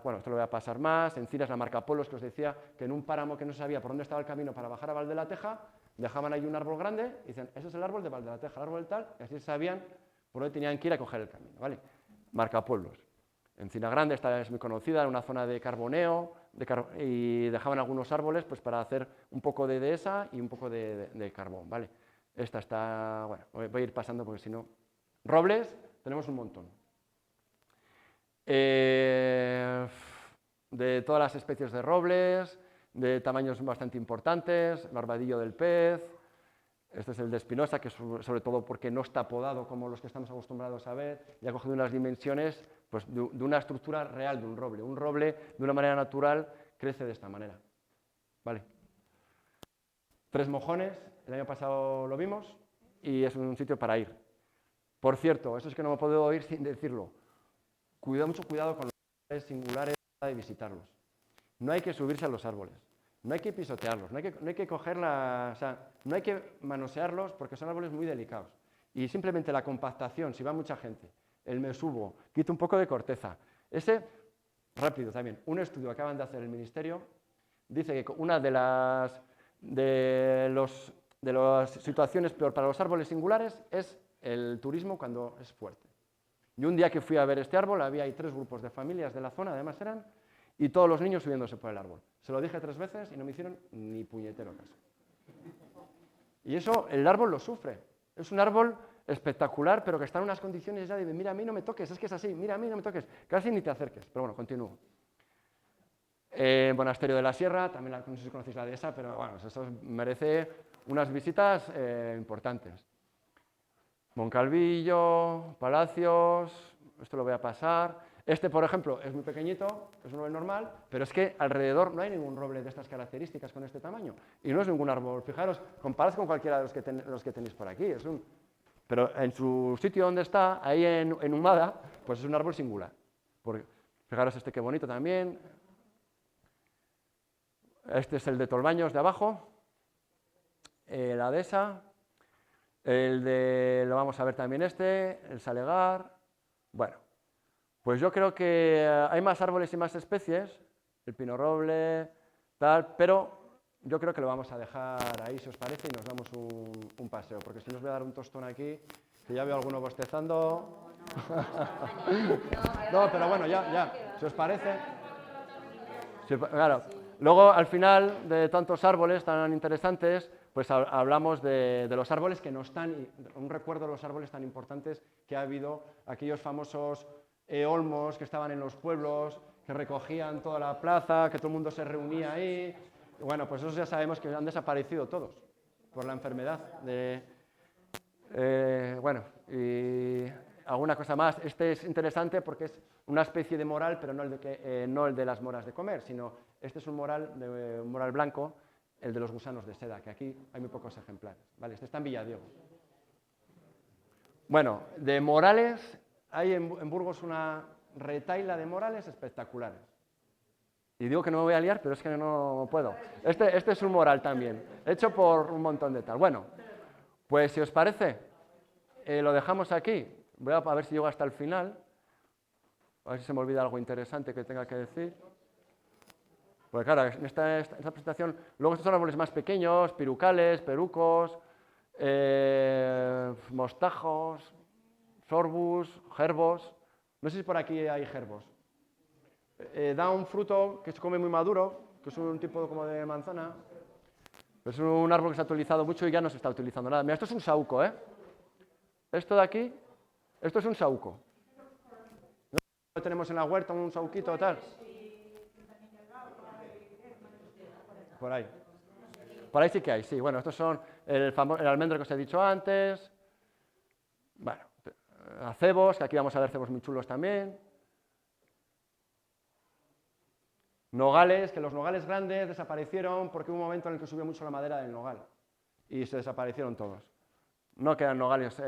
Bueno, esto lo voy a pasar más. Encinas, la Marcapolos, que os decía que en un páramo que no sabía por dónde estaba el camino para bajar a Val de la Teja, dejaban ahí un árbol grande y dicen, ese es el árbol de Val de la Teja, el árbol del tal, y así sabían por dónde tenían que ir a coger el camino, ¿vale? Marcapueblos. Encina Grande, esta es muy conocida, en una zona de carboneo, y dejaban algunos árboles pues, para hacer un poco de dehesa y un poco de carbón, ¿vale? Esta está, bueno, voy a ir pasando porque si no... Robles, tenemos un montón. De todas las especies de robles, de tamaños bastante importantes, barbadillo del pez, este es el de Espinosa, que es sobre todo porque no está podado como los que estamos acostumbrados a ver, y ha cogido unas dimensiones pues, de una estructura real de un roble. Un roble, de una manera natural, crece de esta manera. ¿Vale? Tres Mojones, el año pasado lo vimos, y es un sitio para ir. Por cierto, eso es que no me puedo ir sin decirlo. Mucho cuidado con los árboles singulares de visitarlos. No hay que subirse a los árboles, no hay que pisotearlos, no hay que cogerla, o sea, no hay que manosearlos porque son árboles muy delicados. Y simplemente la compactación, si va mucha gente, el me subo, quito un poco de corteza. Ese, rápido también, un estudio que acaban de hacer el Ministerio dice que una de las situaciones peor para los árboles singulares es el turismo cuando es fuerte. Y un día que fui a ver este árbol, había ahí 3 grupos de familias de la zona, además eran, y todos los niños subiéndose por el árbol. Se lo dije 3 veces y no me hicieron ni puñetero caso. Y eso, el árbol lo sufre. Es un árbol espectacular, pero que está en unas condiciones ya de, mira, a mí no me toques, es que es así, mira, a mí no me toques, casi ni te acerques. Pero bueno, continúo. Monasterio de la Sierra, también no sé si conocéis la dehesa, pero bueno, eso merece unas visitas importantes. Moncalvillo, Palacios, esto lo voy a pasar. Este, por ejemplo, es muy pequeñito, es un roble normal, pero es que alrededor no hay ningún roble de estas características con este tamaño. Y no es ningún árbol. Fijaros, comparad con cualquiera de los que tenéis por aquí. Pero en su sitio donde está, ahí en Humada, pues es un árbol singular. Fijaros este qué bonito también. Este es el de Tolbaños de abajo, la dehesa. Lo vamos a ver también el Salegar. Bueno, pues yo creo que hay más árboles y más especies, el pino roble, tal, pero yo creo que lo vamos a dejar ahí, si os parece, y nos damos un paseo, porque si no os voy a dar un tostón aquí, que ya veo a alguno bostezando. No, pero bueno, ya, si os parece. Sí, claro. Luego, al final de tantos árboles tan interesantes, pues hablamos de los árboles que no están, un recuerdo de los árboles tan importantes que ha habido, aquellos famosos olmos que estaban en los pueblos, que recogían toda la plaza, que todo el mundo se reunía ahí. Y bueno, pues esos ya sabemos que han desaparecido todos por la enfermedad. Bueno, y alguna cosa más. Este es interesante porque es una especie de moral, pero no el de las moras de comer, sino este es un moral blanco, el de los gusanos de seda, que aquí hay muy pocos ejemplares. ¿Vale? Este está en Villadiego. Bueno, de morales, hay en Burgos una retaila de morales espectaculares. Y digo que no me voy a liar, pero es que no puedo. Este es un moral también, hecho por un montón de tal. Bueno, pues si os parece, lo dejamos aquí. Voy a ver si llego hasta el final. A ver si se me olvida algo interesante que tenga que decir. Pues claro, en esta presentación, luego estos son árboles más pequeños, pirucales, perucos, mostajos, sorbus, gerbos. No sé si por aquí hay gerbos. Da un fruto que se come muy maduro, que es un tipo como de manzana. Es un árbol que se ha utilizado mucho y ya no se está utilizando nada. Mira, esto es un saúco, ¿eh? Esto de aquí, esto es un saúco. ¿No tenemos en la huerta un saúquito o tal? Por ahí. Por ahí sí que hay, sí. Bueno, estos son el almendro que os he dicho antes. Bueno, acebos, que aquí vamos a ver cebos muy chulos también. Nogales, que los nogales grandes desaparecieron porque hubo un momento en el que subió mucho la madera del nogal y se desaparecieron todos. No quedan nogales.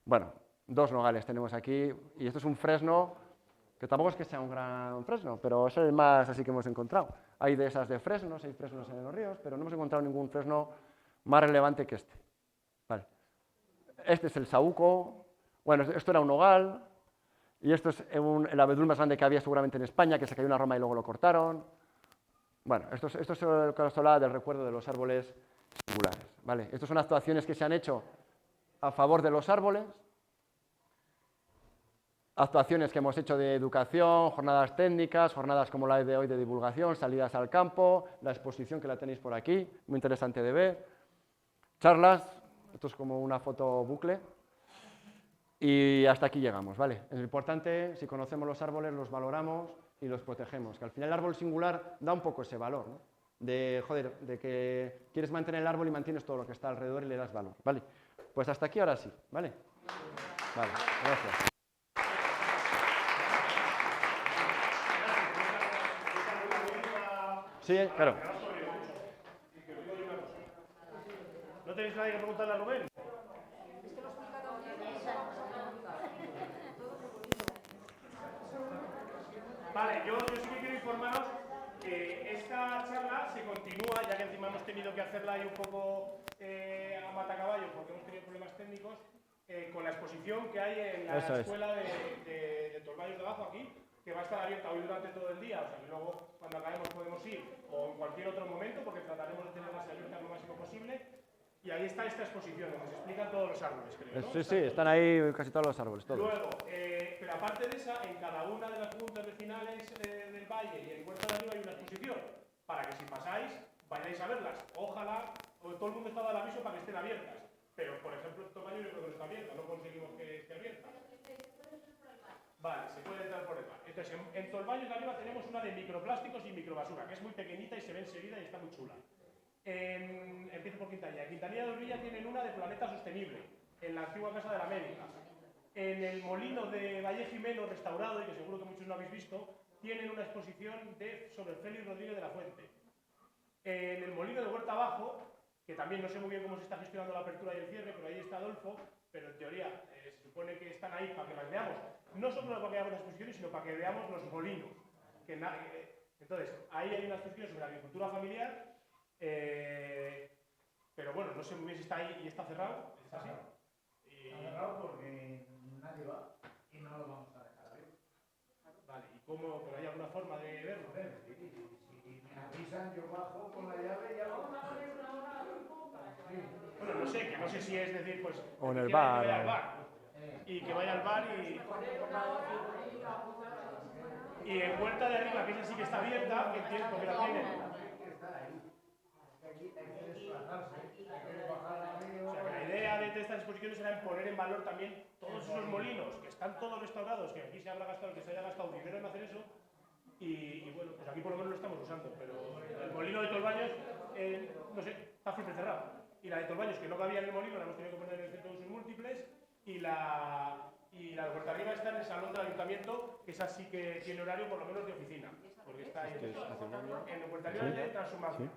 Bueno, 2 nogales tenemos aquí y esto es un fresno que tampoco es que sea un gran fresno, pero es el más así que hemos encontrado. Hay dehesas de fresnos, hay fresnos en los ríos, pero no hemos encontrado ningún fresno más relevante que este. Vale. Este es el saúco. Bueno, esto era un nogal. Y esto es el abedul más grande que había seguramente en España, que se cayó en Roma y luego lo cortaron. Bueno, esto es lo que os hablaba del recuerdo de los árboles singulares. ¿Vale? Estas son actuaciones que se han hecho a favor de los árboles, actuaciones que hemos hecho de educación, jornadas técnicas, jornadas como la de hoy de divulgación, salidas al campo, la exposición que la tenéis por aquí, muy interesante de ver, charlas, Esto es como una foto bucle. Y hasta aquí llegamos, ¿vale? Es importante, si conocemos los árboles, los valoramos y los protegemos. Que al final el árbol singular da un poco ese valor, ¿no? De, joder, de que quieres mantener el árbol y mantienes todo lo que está alrededor y le das valor, ¿vale? Pues hasta aquí ahora sí, ¿vale? Vale, gracias. Sí, claro. ¿No tenéis nadie que preguntarle a Rubén? Vale, yo sí que quiero informaros que esta charla se continúa, ya que encima hemos tenido que hacerla ahí un poco a matacaballo porque hemos tenido problemas técnicos, con la exposición que hay en la escuela de Tolvallos de Abajo aquí, que va a estar abierta hoy durante todo el día, o sea que luego cuando acabemos podemos ir, o en cualquier otro momento, porque trataremos de tenerlas abiertas lo máximo posible. Y ahí está esta exposición, donde se explican todos los árboles, creo, ¿no? Sí, sí, están ahí casi todos los árboles, todos. Luego, pero aparte de esa, en cada una de las juntas vecinales del Valle y en Huerta de Arriba hay una exposición, para que si pasáis, vayáis a verlas. Ojalá, todo el mundo está dando el aviso para que estén abiertas, pero por ejemplo, en Tomayo yo creo que no está abierta, no conseguimos que esté abierta. Vale, se puede entrar por el bar. Entonces, en Tolvallos de Arriba tenemos una de microplásticos y microbasura, que es muy pequeñita y se ve enseguida y está muy chula. Empiezo por Quintanilla. En Quintanilla de Urbilla tienen una de planeta sostenible, en la antigua Casa de la América. En el molino de Valle Jimeno, restaurado, y que seguro que muchos lo habéis visto, tienen una exposición sobre Félix Rodríguez de la Fuente. En el molino de Huerta Abajo, que también no sé muy bien cómo se está gestionando la apertura y el cierre, pero ahí está Adolfo, pero en teoría se supone que están ahí para que las veamos. No solo para que veamos las exposiciones, sino para que veamos los molinos. Entonces, ahí hay una exposición sobre agricultura familiar, pero bueno, no sé muy bien si está ahí y está cerrado. ¿Es así? Está cerrado porque nadie va y no lo vamos a dejar abrir. Vale, ¿y cómo? ¿Pero hay alguna forma de verlo? Si me avisan, yo bajo con la llave y hago. Bueno, no sé, que no sé si es decir, pues. O en el que bar. vaya al bar. Y que vaya al bar y. Y en Huerta de Arriba, que esa sí que está abierta, que entiendo porque la tienen. O sea, que la idea de estas exposiciones era poner en valor también todos esos molinos que están todos restaurados, que aquí se habrá gastado, que se haya gastado dinero en hacer eso. Y bueno, pues aquí por lo menos lo estamos usando, pero el molino de Tolvallos, no sé, está siempre cerrado. Y la de Tolvallos, que no cabía en el molino, la hemos tenido que poner en el centro de usos múltiples. Y la de Huerta Arriba está en el salón del ayuntamiento, que esa sí que tiene horario por lo menos de oficina, porque está ahí en Huerta Arriba de Transhumancia.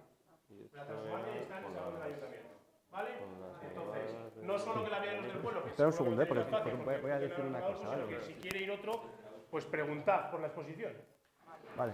La Transhumancia está en el salón del ayuntamiento. ¿Vale? Entonces, no solo que la vean los del pueblo, que espera un segundo, porque voy a decir una cosa, sino que si quiere ir otro, pues preguntad por la exposición. Vale.